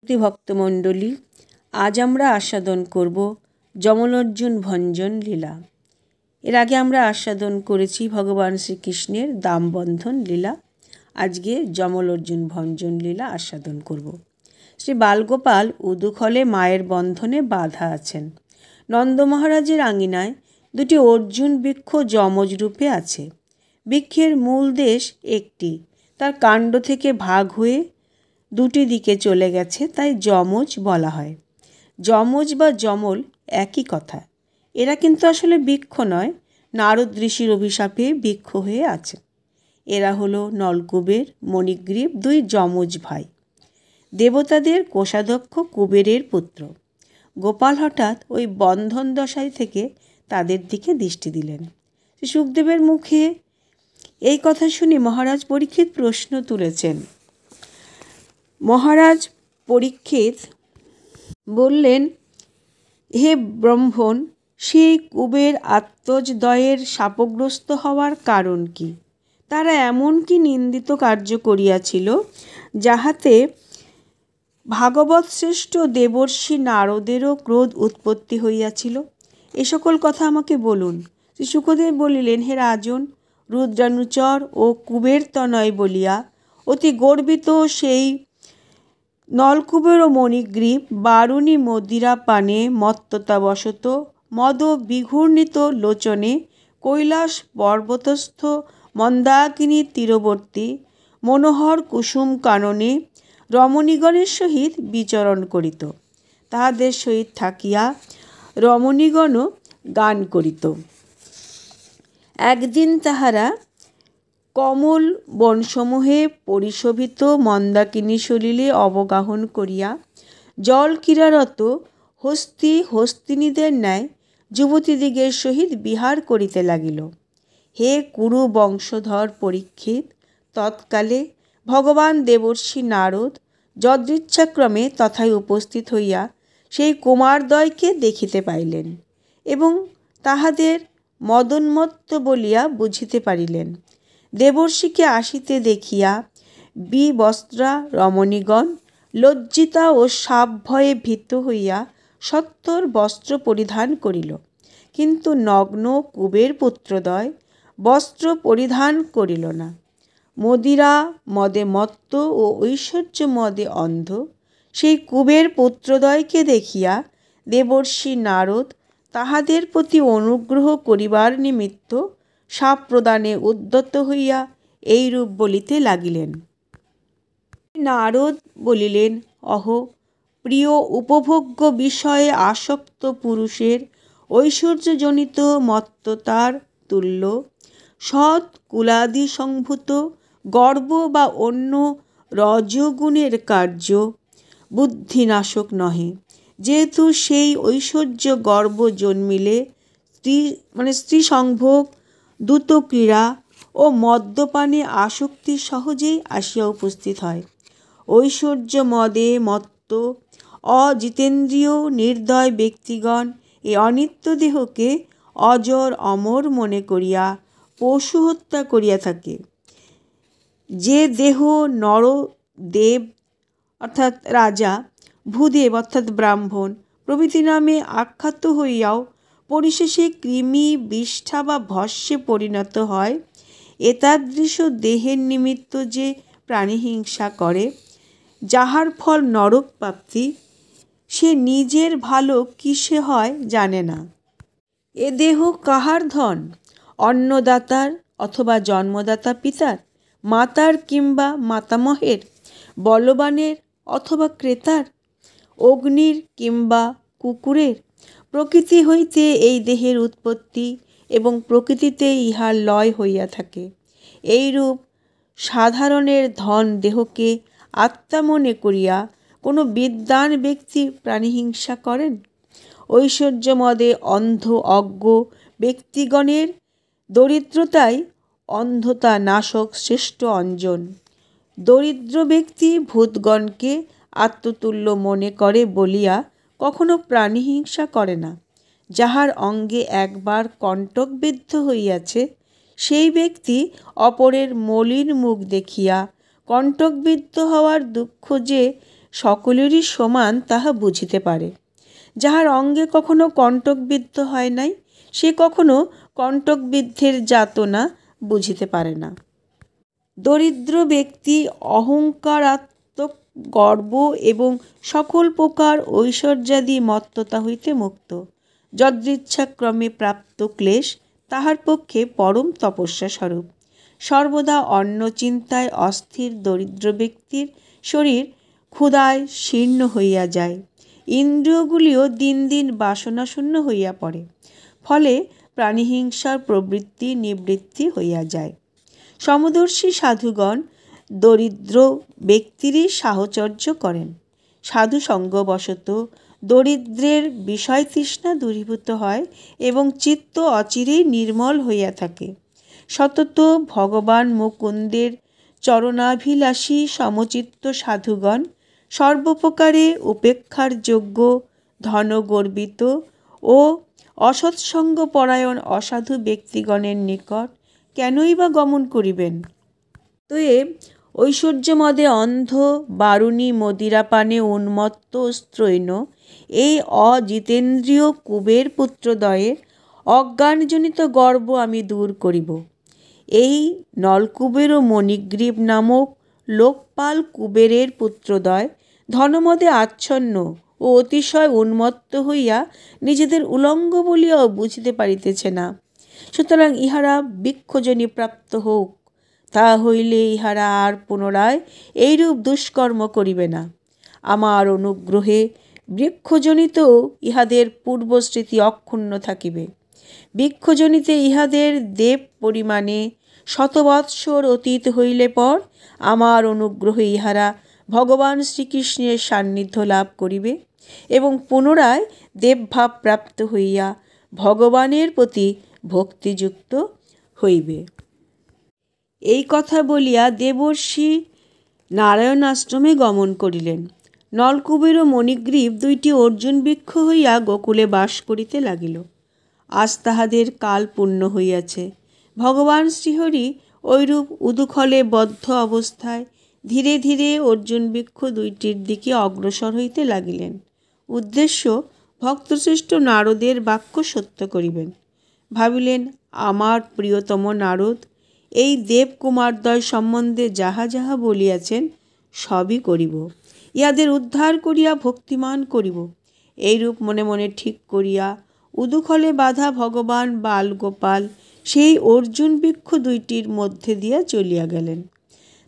ভক্তমণ্ডলী, আজ আমরা আস্বাদন করব যমলোর্জুন ভঞ্জন লীলা। এর আগে আমরা আস্বাদন করেছি ভগবান শ্রীকৃষ্ণের দামবন্ধন লীলা। আজকে যমলোর্জুন ভঞ্জন লীলা আস্বাদন করব। শ্রী বালগোপাল উদুখলে মায়ের বন্ধনে বাঁধা আছেন। নন্দ মহারাজের আঙিনায় দুটি অর্জুন বৃক্ষ যমজ রূপে আছে। বৃক্ষের মূল দেশ একটি, তার কাণ্ড থেকে ভাগ হয়ে দুটি দিকে চলে গেছে, তাই যমজ বলা হয়। যমজ বা যমল একই কথা। এরা কিন্তু আসলে বৃক্ষ নয়, নারদ ঋষির অভিশাপে বৃক্ষ হয়ে আছে। এরা হলো নলকুবের, মণিগ্রীব, দুই যমজ ভাই। দেবতাদের কোষাধ্যক্ষ কুবেরের পুত্র। গোপাল হঠাৎ ওই বন্ধন দশায় থেকে তাদের দিকে দৃষ্টি দিলেন। শুকদেবের মুখে এই কথা শুনে মহারাজ পরীক্ষিত প্রশ্ন তুলেছেন। মহারাজ পরীক্ষিত বললেন, হে ব্রহ্মণ, সেই কুবের আত্মজদয়ের শাপগ্রস্ত হওয়ার কারণ কি? তারা এমন কি নিন্দিত কার্য করিয়াছিল যাহাতে ভাগবত শ্রেষ্ঠ দেবর্ষি নারদেরও ক্রোধ উৎপত্তি হইয়াছিল? এ সকল কথা আমাকে বলুন। শ্রী শুকদেব বলিলেন, হে রাজন, রুদ্রানুচর ও কুবের তনয় বলিয়া অতি গর্বিত সেই নলকুবের ও মণিগ্রীব বারুণী মদিরা পানে মত্ততাবশত মদ বিঘূর্ণিত লোচনে কৈলাস পর্বতস্থ মন্দাকিনী তীরবর্তী মনোহর কুসুম কাননে রমণীগণের সহিত বিচরণ করিত। তাহাদের সহিত থাকিয়া রমণীগণও গান করিত। একদিন তাহারা কমল বনসমূহে পরিশোভিত মন্দাকিনী সলিলে অবগাহন করিয়া জল ক্রীড়ারত হস্তিনীদের ন্যায় যুবতীদিগের সহিত বিহার করিতে লাগিল। হে কুরু বংশধর পরীক্ষিত, তৎকালে ভগবান দেবর্ষি নারদ যদৃচ্ছাক্রমে তথায় উপস্থিত হইয়া সেই কুমারদ্বয়কে দেখিতে পাইলেন এবং তাহাদের মদোন্মত্ত বলিয়া বুঝিতে পারিলেন। দেবর্ষিকে আসিতে দেখিয়া বিবস্ত্রা রমণীগণ লজ্জিতা ও সাপ ভয়ে ভীত হইয়া সত্বর বস্ত্র পরিধান করিল, কিন্তু নগ্ন কুবের পুত্রদ্বয় বস্ত্র পরিধান করিল না। মদিরা মদে মত্ত ও ঐশ্বর্য মদে অন্ধ সেই কুবের পুত্রদ্বয়কে দেখিয়া দেবর্ষি নারদ তাহাদের প্রতি অনুগ্রহ করিবার নিমিত্ত শাপ প্রদানে উদ্যত হইয়া এইরূপ বলিতে লাগিলেন। নারদ বলিলেন, অহো, প্রিয় উপভোগ্য বিষয়ে আসক্ত পুরুষের ঐশ্বর্যজনিত মত্ততার তুল্য সৎ কুলাদি সংভূত গর্ব বা অন্য রজগুণের কার্য বুদ্ধিনাশক নহে। যেহেতু সেই ঐশ্বর্য গর্ব জন্মিলে স্ত্রী সংভোগ, দ্রুত ক্রীড়া ও মদ্যপানে আসক্তি সহজেই আসিয়া উপস্থিত হয়। ঐশ্বর্য মদে মত্ত অজিতেন্দ্রিয় নির্দয় ব্যক্তিগণ এই অনিত্য দেহকে অজর অমর মনে করিয়া পশু হত্যা করিয়া থাকে। যে দেহ নরদেব অর্থাৎ রাজা, ভূদেব অর্থাৎ ব্রাহ্মণ প্রভৃতি নামে আখ্যাত হইয়াও পরিশেষে কৃমি, বিষ্ঠা বা ভস্যে পরিণত হয়, এতাদৃশ দেহের নিমিত্ত যে প্রাণীহিংসা করে, যাহার ফল নরক প্রাপ্তি, সে নিজের ভালো কিসে হয় জানে না। এ দেহ কাহার ধন? অন্নদাতার অথবা জন্মদাতা পিতার, মাতার কিংবা মাতামহের, বলবানের অথবা ক্রেতার, অগ্নির কিংবা কুকুরের? প্রকৃতি হইতে এই দেহের উৎপত্তি এবং প্রকৃতিতে ইহার লয় হইয়া থাকে। এইরূপ সাধারণের ধন দেহকে আত্মা মনে করিয়া কোনো বিদ্বান ব্যক্তি প্রাণীহিংসা করেন? ঐশ্বর্য মদে অন্ধ অজ্ঞ ব্যক্তিগণের দরিদ্রতাই অন্ধতা নাশক শ্রেষ্ঠ অঞ্জন। দরিদ্র ব্যক্তি ভূতগণকে আত্মতুল্য মনে করে বলিয়া কখনো প্রাণীহিংসা করে না। যাহার অঙ্গে একবার কণ্টকবিদ্ধ হইয়াছে, সেই ব্যক্তি অপরের মলিন মুখ দেখিয়া কণ্টকবিদ্ধ হওয়ার দুঃখ যে সকলেরই সমান তাহা বুঝিতে পারে। যাহার অঙ্গে কখনো কণ্টকবিদ্ধ হয় নাই, সে কখনো কণ্টকবিদ্ধের যাতনা বুঝিতে পারে না। দরিদ্র ব্যক্তি অহংকারাত্মক গর্ব এবং সকল প্রকার ঐশ্বর্যাদি মত্ততা হইতে মুক্ত। যদৃচ্ছাক্রমে প্রাপ্ত ক্লেশ তাহার পক্ষে পরম তপস্যা স্বরূপ। সর্বদা অন্ন চিন্তায় অস্থির দরিদ্র ব্যক্তির শরীর ক্ষুধায় শীর্ণ হইয়া যায়। ইন্দ্রিয়গুলিও দিন দিন বাসনাশূন্য হইয়া পড়ে। ফলে প্রাণীহিংসার প্রবৃত্তি নিবৃত্তি হইয়া যায়। সমদর্শী সাধুগণ দরিদ্র ব্যক্তিরই সাহচর্য করেন। সাধু সঙ্গবশত দরিদ্রের বিষয় তৃষ্ণা দূরীভূত হয় এবং চিত্ত অচিরেই নির্মল হইয়া থাকে। সতত ভগবান মুকুন্দের চরণাভিলাষী সমচিত্ত সাধুগণ সর্বপ্রকারে উপেক্ষার যোগ্য, ধনগর্বিত ও অসৎসঙ্গপরায়ণ অসাধু ব্যক্তিগণের নিকট কেনই বা গমন করিবেন? অতএব ঐশ্বর্যমদে অন্ধ, বারুণী মদিরাপানে উন্মত্ত স্ত্রৈণ এই অজিতেন্দ্রিয় কুবের পুত্রদ্বয়ের অজ্ঞানজনিত গর্ব আমি দূর করিব। এই নলকুবের ও মণিগ্রীব নামক লোকপাল কুবেরের পুত্রদ্বয় ধনমদে আচ্ছন্ন ও অতিশয় উন্মত্ত হইয়া নিজেদের উলঙ্গ বলিয়াও বুঝিতে পারিতেছে না। সুতরাং ইহারা বৃক্ষজনি প্রাপ্ত হোক, তাহা হইলে ইহারা আর পুনরায় এইরূপ দুষ্কর্ম করিবে না। আমার অনুগ্রহে বৃক্ষজনিতেও ইহাদের পূর্বস্মৃতি অক্ষুণ্ণ থাকিবে। বৃক্ষজনিতে ইহাদের দেব পরিমাণে শতবৎসর অতীত হইলে পর আমার অনুগ্রহে ইহারা ভগবান শ্রীকৃষ্ণের সান্নিধ্য লাভ করিবে এবং পুনরায় দেবভাব প্রাপ্ত হইয়া ভগবানের প্রতি ভক্তিযুক্ত হইবে। এই কথা বলিয়া দেবর্ষি নারায়ণ আশ্রমে গমন করিলেন। নলকুবের ও মণিগ্রীব দুইটি অর্জুন বৃক্ষ হইয়া গোকুলে বাস করিতে লাগিল। আজ তাহাদের কাল পূর্ণ হইয়াছে। ভগবান শ্রীহরি ঐরূপ উদুখলে বদ্ধ অবস্থায় ধীরে ধীরে অর্জুন বৃক্ষ দুইটির দিকে অগ্রসর হইতে লাগিলেন। উদ্দেশ্য ভক্তশ্রেষ্ঠ নারদের বাক্য সত্য করিবেন। ভাবিলেন, আমার প্রিয়তম নারদ এই দেবকুমারদ্বয় সম্বন্ধে যাহা যাহা বলিয়াছেন সবই করিব, ইহাদের উদ্ধার করিয়া ভক্তিমান করিব। এইরূপ মনে মনে ঠিক করিয়া উদুখলে বাঁধা ভগবান বালগোপাল সেই অর্জুন বৃক্ষ দুইটির মধ্যে দিয়া চলিয়া গেলেন।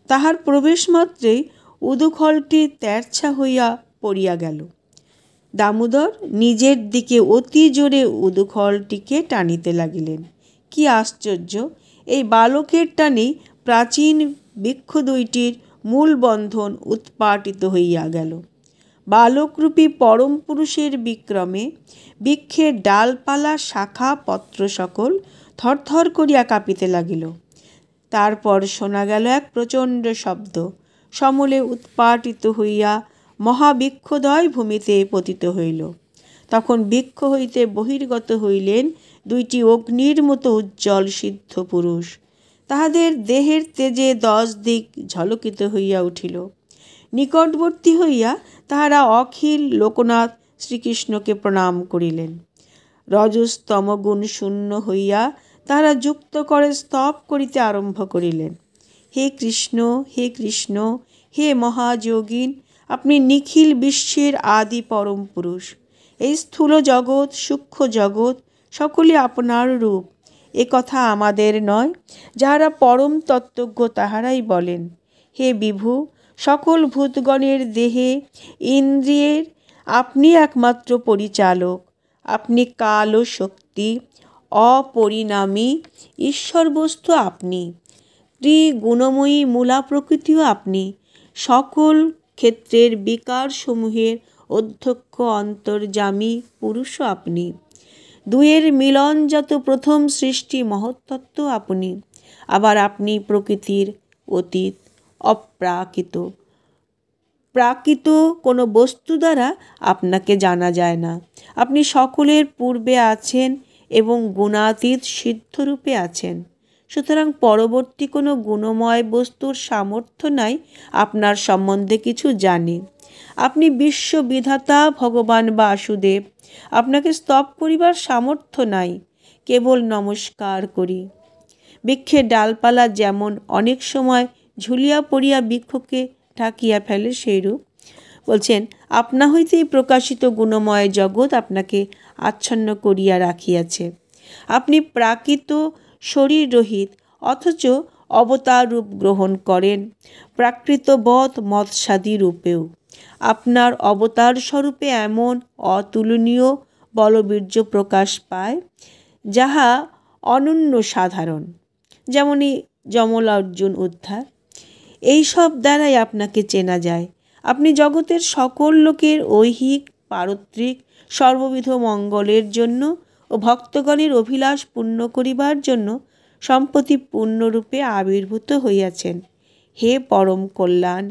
তাহার প্রবেশ মাত্রেই উদুখলটি তেরছা হইয়া পড়িয়া গেল। দামোদর নিজের দিকে অতি জোরে উদুখলটিকে টানিতে লাগিলেন। কি আশ্চর্য! এই বালকের টানেই প্রাচীন বৃক্ষ দুইটির মূল বন্ধন উৎপাটিত হইয়া গেল। বালকরূপী পরম পুরুষের বিক্রমে বৃক্ষের ডালপালা শাখা পত্র সকল থরথর করিয়া কাঁপিতে লাগিল। তারপর শোনা গেল এক প্রচণ্ড শব্দ, সমূলে উৎপাটিত হইয়া মহাবৃক্ষদ্বয় ভূমিতে পতিত হইল। তখন বৃক্ষ হইতে বহির্গত হইলেন দুইটি অগ্নির মতো উজ্জ্বল সিদ্ধ পুরুষ। তাহাদের দেহের তেজে 10 দিক ঝলকিত হইয়া উঠিল। নিকটবর্তী হইয়া তাহারা অখিল লোকনাথ শ্রীকৃষ্ণকে প্রণাম করিলেন। রজস্তম গুণ শূন্য হইয়া তাহারা যুক্ত করে স্তব করিতে আরম্ভ করিলেন। হে কৃষ্ণ, হে কৃষ্ণ, হে মহাযোগীন, আপনি নিখিল বিশ্বের আদি পরম পুরুষ। এই স্থূল জগৎ, সূক্ষ্ম জগৎ সকলে আপনার রূপ, এ কথা আমাদের নয়, যাহারা পরম তত্ত্বজ্ঞ তাহারাই বলেন। হে বিভু, সকল ভূতগণের দেহে ইন্দ্রিয়ের আপনি একমাত্র পরিচালক। আপনি কাল ও শক্তি, অপরিণামী ঈশ্বর বস্তু আপনি, ত্রিগুণময়ী মূলা প্রকৃতিও আপনি, সকল ক্ষেত্রের বিকারসমূহের অধ্যক্ষ অন্তর্যামী পুরুষও আপনি, দুয়ের মিলনজাত প্রথম সৃষ্টি মহত্তত্ত্ব আপনি। আবার আপনি প্রকৃতির অতীত, অপ্রাকৃত। প্রাকৃত কোনো বস্তু দ্বারা আপনাকে জানা যায় না। আপনি সকলের পূর্বে আছেন এবং গুণাতীত সিদ্ধরূপে আছেন। সুতরাং পরবর্তী কোনো গুণময় বস্তুর সামর্থ্য নাই আপনার সম্বন্ধে কিছু জানে। আপনি বিশ্ববিধাতা ভগবান বাসুদেব। আপনাকে স্তব করিবার সামর্থ্য নাই, কেবল নমস্কার করি। বৃক্ষের ডালপালা যেমন অনেক সময় ঝুলিয়া পড়িয়া বৃক্ষকে ঢাকিয়া ফেলে, সেইরূপ বলছেন আপনা হইতেই প্রকাশিত গুণময় জগৎ আপনাকে আচ্ছন্ন করিয়া রাখিয়াছে। আপনি প্রাকৃত শরীর রহিত, অথচ অবতার রূপ গ্রহণ করেন প্রাকৃতবৎ মৎস্যাদি রূপেও। আপনার অবতার স্বরূপে এমন অতুলনীয় বলবীর্য প্রকাশ পায় যাহা অনন্য সাধারণ, যেমনই যমলার্জুন উদ্ধার। এই সব দ্বারাই আপনাকে চেনা যায়। আপনি জগতের সকল লোকের ঐহিক, পারত্রিক, সর্ববিধ মঙ্গলের জন্য ও ভক্তগণের অভিলাষ পূর্ণ করিবার জন্য সম্প্রতি পূর্ণরূপে আবির্ভূত হইয়াছেন। হে পরম কল্যাণ,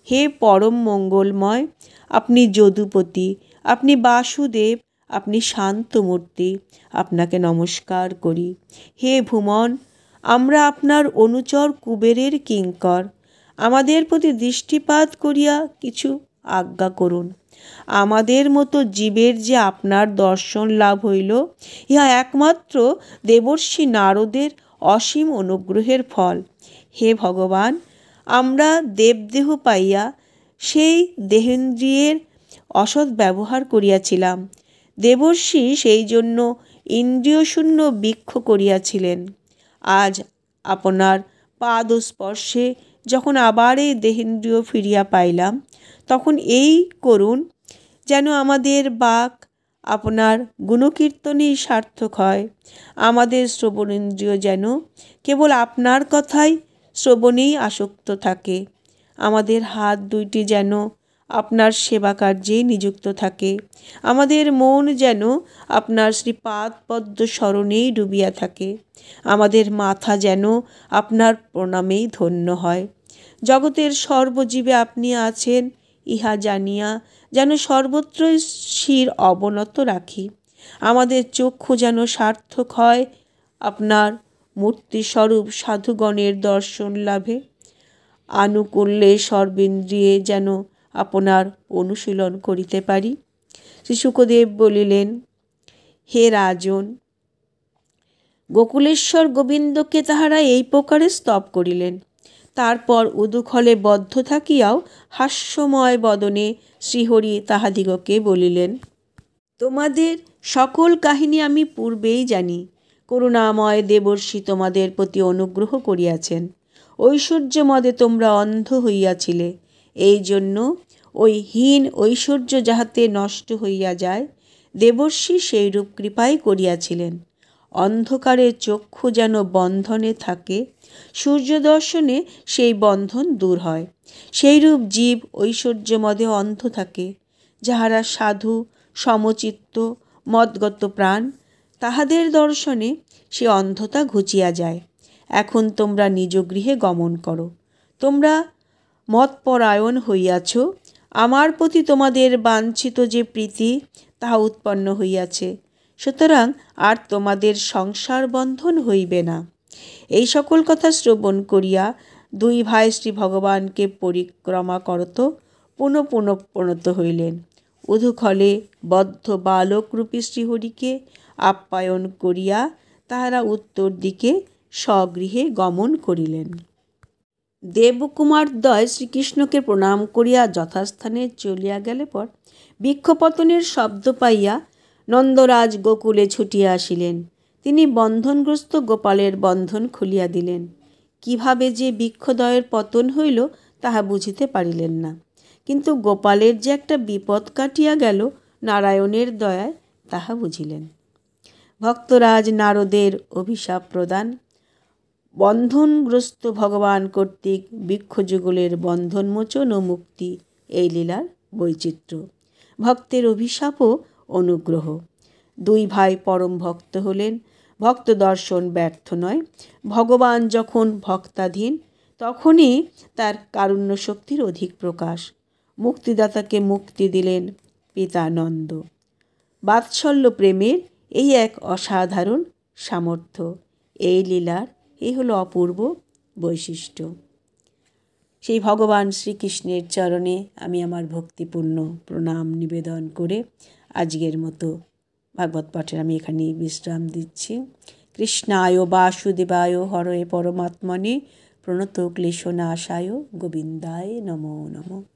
হে পরম মঙ্গলময়, আপনি যদুপতি, আপনি বাসুদেব, আপনি শান্তমূর্তি, আপনাকে নমস্কার করি। হে ভুমন, আমরা আপনার অনুচর কুবেরের কিঙ্কর। আমাদের প্রতি দৃষ্টিপাত করিয়া কিছু আজ্ঞা করুন। আমাদের মতো জীবের যে আপনার দর্শন লাভ হইল, ইহা একমাত্র দেবর্ষি নারদের অসীম অনুগ্রহের ফল। হে ভগবান, আমরা দেবদেহ পাইয়া সেই দেহেন্দ্রিয়ের অসৎ ব্যবহার করিয়াছিলাম। দেবর্ষি সেই জন্য ইন্দ্রিয়শূন্য বৃক্ষ করিয়াছিলেন। আজ আপনার পাদস্পর্শে যখন আবার এই দেহেন্দ্রিয় ফিরিয়া পাইলাম, তখন এই করুন যেন আমাদের বাক আপনার গুণকীর্তনেই সার্থক হয়। আমাদের শ্রবণেন্দ্রিয় যেন কেবল আপনার কথাই শ্রবণেই আসক্ত থাকে। আমাদের হাত দুইটি যেন আপনার সেবা কার্যে নিযুক্ত থাকে। আমাদের মন যেন আপনার শ্রীপাদপদ্ম স্মরণেই ডুবিয়া থাকে। আমাদের মাথা যেন আপনার প্রণামেই ধন্য হয়। জগতের সর্বজীবে আপনি আছেন ইহা জানিয়া যেন সর্বত্রই শির অবনত রাখি। আমাদের চক্ষু যেন সার্থক হয় আপনার মূর্তিস্বরূপ সাধুগণের দর্শন লাভে। আনুকূল্যে সর্বেন্দ্রিয়ে যেন আপনার অনুশীলন করিতে পারি। শ্রী শুকদেব বলিলেন, হে রাজন, গোকুলেশ্বর গোবিন্দকে তাহারা এই প্রকারে স্তব করিলেন। তারপর উদুখলে বদ্ধ থাকিয়াও হাস্যময় বদনে শ্রীহরি তাহাদিগকে বলিলেন, তোমাদের সকল কাহিনী আমি পূর্বেই জানি। করুণাময় দেবর্ষি তোমাদের প্রতি অনুগ্রহ করিয়াছেন। ঐশ্বর্যমদে তোমরা অন্ধ হইয়াছিলে। এই জন্য ওই হীন ঐশ্বর্য যাহাতে নষ্ট হইয়া যায়, দেবর্ষি সেইরূপ কৃপাই করিয়াছিলেন। অন্ধকারে চক্ষু যেন বন্ধনে থাকে, সূর্য দর্শনে সেই বন্ধন দূর হয়। সেইরূপ জীব ঐশ্বর্যমদে অন্ধ থাকে। যাহারা সাধু, সমচিত্ত, মদগত প্রাণ, তাহাদের দর্শনে সে অন্ধতা ঘুচিয়া যায়। এখন তোমরা নিজ গৃহে গমন করো। তোমরা মৎপরায়ণ হইয়াছ। আমার প্রতি তোমাদের বাঞ্ছিত যে প্রীতি, তাহা উৎপন্ন হইয়াছে। সুতরাং আর তোমাদের সংসার বন্ধন হইবে না। এই সকল কথা শ্রবণ করিয়া দুই ভাই শ্রী ভগবানকে পরিক্রমা করত পুনঃ পুনঃ প্রণত হইলেন। উদুখলে বদ্ধ বালকরূপী শ্রীহরিকে আপ্যায়ন করিয়া তাহারা উত্তর দিকে স্বগৃহে গমন করিলেন। দেবকুমারদ্বয় শ্রীকৃষ্ণকে প্রণাম করিয়া যথাস্থানে চলিয়া গেলে পর বৃক্ষপতনের শব্দ পাইয়া নন্দরাজ গোকুলে ছুটিয়া আসিলেন। তিনি বন্ধনগ্রস্ত গোপালের বন্ধন খুলিয়া দিলেন। কিভাবে যে বৃক্ষদ্বয়ের পতন হইল তাহা বুঝিতে পারিলেন না, কিন্তু গোপালের যে একটা বিপদ কাটিয়া গেল নারায়ণের দয়ায় তাহা বুঝিলেন। ভক্তরাজ নারদের অভিশাপ প্রদান, বন্ধনগ্রস্ত ভগবান কর্তৃক বৃক্ষযুগলের বন্ধনমোচন ও মুক্তি, এই লীলার বৈচিত্র্য। ভক্তের অভিশাপ ও অনুগ্রহ। দুই ভাই পরম ভক্ত হলেন। ভক্ত দর্শন ব্যর্থ নয়। ভগবান যখন ভক্তাধীন, তখনই তার কারুণ্য শক্তির অধিক প্রকাশ। মুক্তিদাতাকে মুক্তি দিলেন পিতানন্দ। বাৎসল্য প্রেমের এই এক অসাধারণ সামর্থ্য। এই লীলার এই হলো অপূর্ব বৈশিষ্ট্য। সেই ভগবান শ্রীকৃষ্ণের চরণে আমি আমার ভক্তিপূর্ণ প্রণাম নিবেদন করে আজকের মতো ভাগবত পাঠের আমি এখানেই বিশ্রাম দিচ্ছি। কৃষ্ণায় বাসুদেবায় হরয়ে পরমাত্মনে প্রণত ক্লেশনাশায় গোবিন্দায় নমো নমঃ।